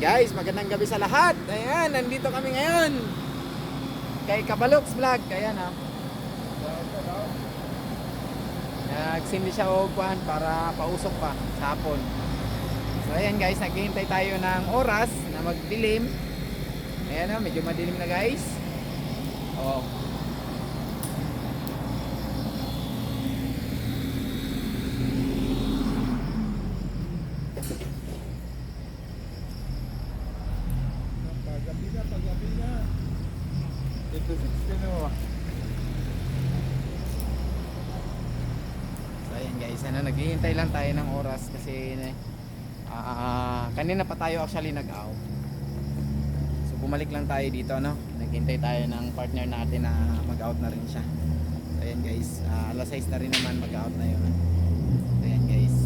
Guys, magandang gabi sa lahat. Ayan, nandito kami ngayon kay Kabaloks Vlog. Ayan ha. Nagsindi siya ogpan para pausok pa sa hapon. So ayan guys, naghihintay tayo ng oras na magdilim. Ayan ha, medyo madilim na guys. Oh. Paggabi na. Ito 16 mo. So ayan guys, naghihintay lang tayo ng oras kasi kanina pa tayo actually nag-out. So bumalik lang tayo dito, no? Naghihintay tayo ng partner natin na mag-out na rin siya. So ayan guys, alas 6 na rin naman, mag-out na yun. So ayan guys.